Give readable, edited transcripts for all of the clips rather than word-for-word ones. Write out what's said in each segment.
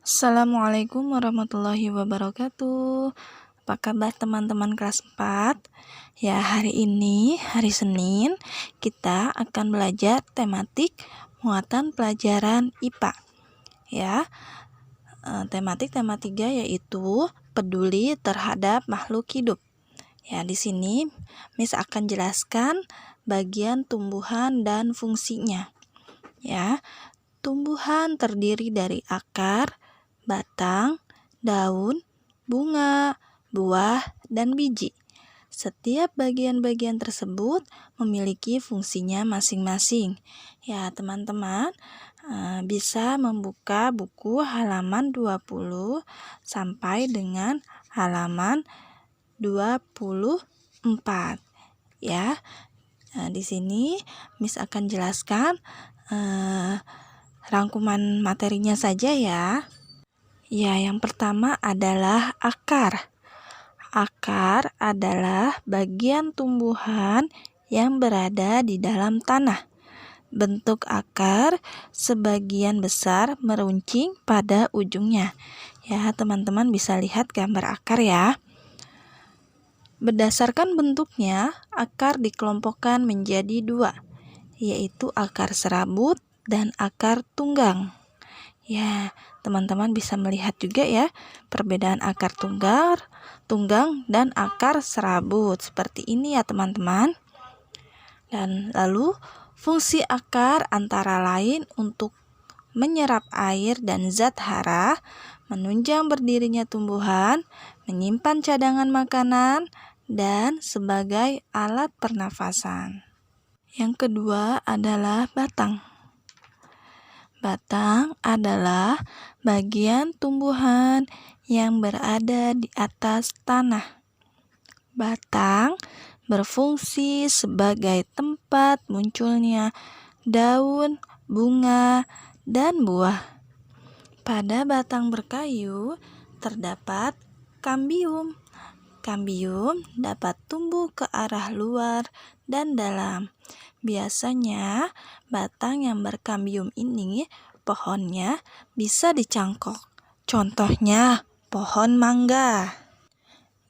Assalamualaikum warahmatullahi wabarakatuh. Apa kabar teman-teman kelas 4? Ya, hari ini, hari Senin, kita akan belajar tematik muatan pelajaran IPA. Ya, tematik tema 3 yaitu peduli terhadap makhluk hidup. Ya, di sini Miss akan jelaskan bagian tumbuhan dan fungsinya. Ya, tumbuhan terdiri dari akar, batang, daun, bunga, buah, dan biji. Setiap bagian-bagian tersebut memiliki fungsinya masing-masing. Ya, teman-teman bisa membuka buku halaman 20 sampai dengan halaman 24. Ya, di sini Miss akan jelaskan rangkuman materinya saja ya. Ya, yang pertama adalah akar. Akar adalah bagian tumbuhan yang berada di dalam tanah. Bentuk akar sebagian besar meruncing pada ujungnya. Ya, teman-teman bisa lihat gambar akar ya. Berdasarkan bentuknya, akar dikelompokkan menjadi 2, yaitu akar serabut dan akar tunggang. Ya, teman-teman bisa melihat juga ya perbedaan akar tunggang dan akar serabut. Seperti ini ya teman-teman. Dan lalu fungsi akar antara lain untuk menyerap air dan zat hara, menunjang berdirinya tumbuhan, menyimpan cadangan makanan, dan sebagai alat pernafasan. Yang kedua adalah batang. Batang adalah bagian tumbuhan yang berada di atas tanah. Batang berfungsi sebagai tempat munculnya daun, bunga, dan buah. Pada batang berkayu terdapat kambium. Kambium dapat tumbuh ke arah luar dan dalam. Biasanya batang yang berkambium ini pohonnya bisa dicangkok. Contohnya pohon mangga.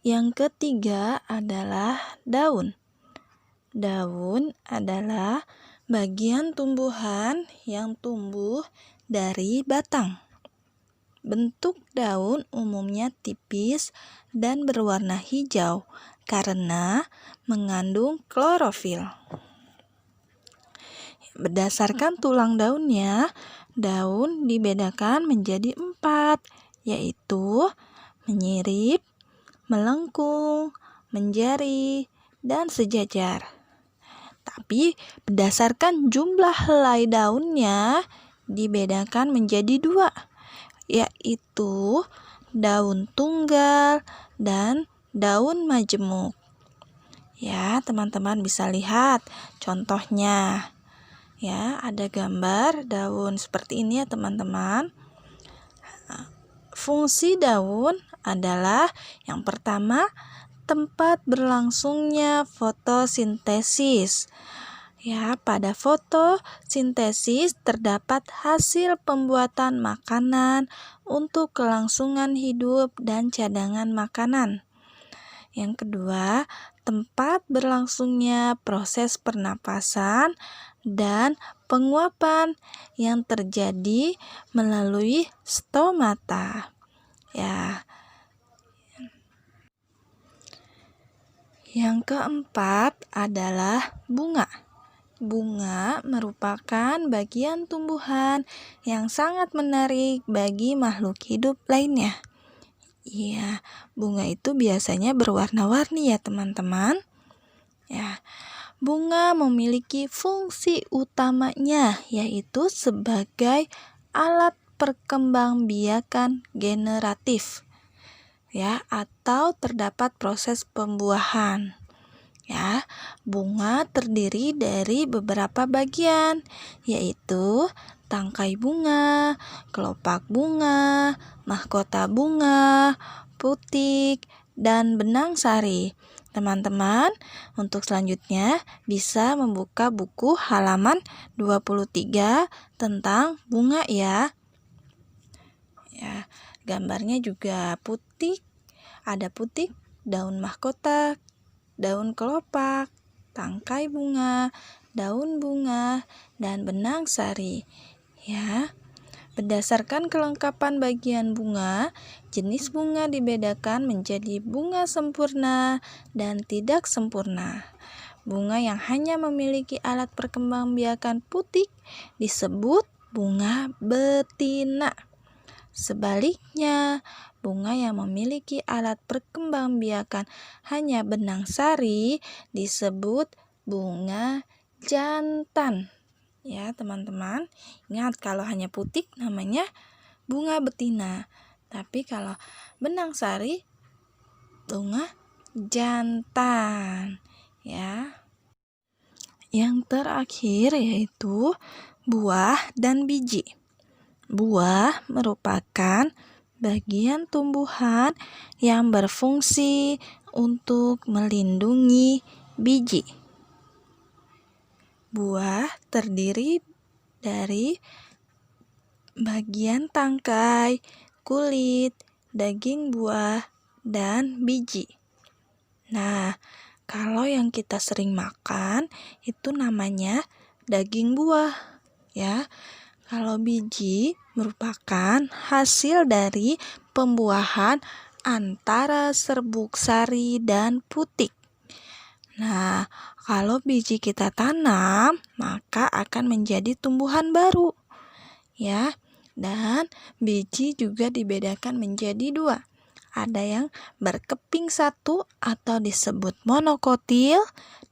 Yang ketiga adalah daun. Daun adalah bagian tumbuhan yang tumbuh dari batang. Bentuk daun umumnya tipis dan berwarna hijau karena mengandung klorofil. Berdasarkan tulang daunnya, daun dibedakan menjadi 4, yaitu menyirip, melengkung, menjari, dan sejajar. Tapi berdasarkan jumlah helai daunnya dibedakan menjadi 2, yaitu daun tunggal dan daun majemuk. Ya, teman-teman bisa lihat contohnya. Ya, ada gambar daun seperti ini ya, teman-teman. Fungsi daun adalah yang pertama, tempat berlangsungnya fotosintesis. Ya, pada fotosintesis terdapat hasil pembuatan makanan untuk kelangsungan hidup dan cadangan makanan. Yang kedua, tempat berlangsungnya proses pernapasan dan penguapan yang terjadi melalui stomata. Ya. Yang keempat adalah bunga. Bunga merupakan bagian tumbuhan yang sangat menarik bagi makhluk hidup lainnya. Iya, bunga itu biasanya berwarna-warni ya teman-teman. Ya, bunga memiliki fungsi utamanya yaitu sebagai alat perkembangbiakan generatif. Ya, atau terdapat proses pembuahan. Ya, bunga terdiri dari beberapa bagian, yaitu tangkai bunga, kelopak bunga, mahkota bunga, putik, dan benang sari. Teman-teman, untuk selanjutnya bisa membuka buku halaman 23 tentang bunga ya. Ya, Gambarnya juga putik, ada putik, daun mahkota, daun kelopak, tangkai bunga, daun bunga, dan benang sari. Ya. Berdasarkan kelengkapan bagian bunga, jenis bunga dibedakan menjadi bunga sempurna dan tidak sempurna. Bunga yang hanya memiliki alat perkembangbiakan putik disebut bunga betina. Sebaliknya, bunga yang memiliki alat perkembangbiakan hanya benang sari disebut bunga jantan. Ya, teman-teman, ingat kalau hanya putik namanya bunga betina. Tapi kalau benang sari bunga jantan. Ya. Yang terakhir yaitu buah dan biji. Buah merupakan bagian tumbuhan yang berfungsi untuk melindungi biji. Buah terdiri dari bagian tangkai, kulit, daging buah, dan biji. Nah, kalau yang kita sering makan itu namanya daging buah, ya. Kalau biji merupakan hasil dari pembuahan antara serbuk sari dan putik. Nah, kalau biji kita tanam, maka akan menjadi tumbuhan baru. Ya, dan biji juga dibedakan menjadi dua. Ada yang berkeping satu atau disebut monokotil,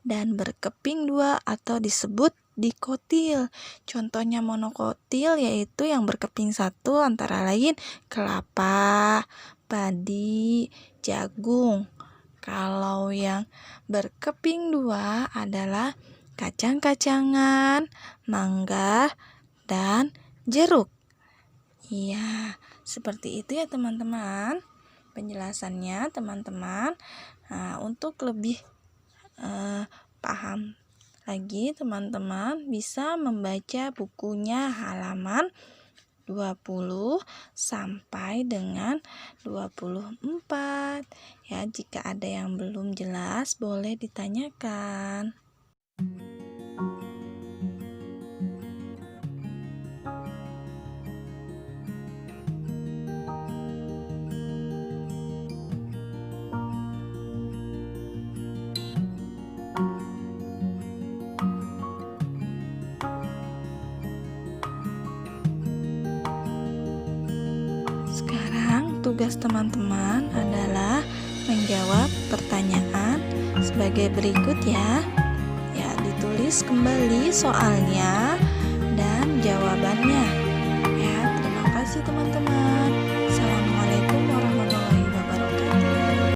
dan berkeping dua atau disebut dikotil. Contohnya monokotil yaitu yang berkeping satu antara lain kelapa, padi, jagung. Kalau yang berkeping dua adalah kacang-kacangan, mangga, dan jeruk. Iya, seperti itu ya teman-teman penjelasannya teman-teman. Nah, untuk lebih paham lagi teman-teman bisa membaca bukunya halaman 20 sampai dengan 24. Ya, jika ada yang belum jelas boleh ditanyakan. Sekarang tugas teman-teman adalah menjawab pertanyaan sebagai berikut ya. Ya, ditulis kembali soalnya dan jawabannya.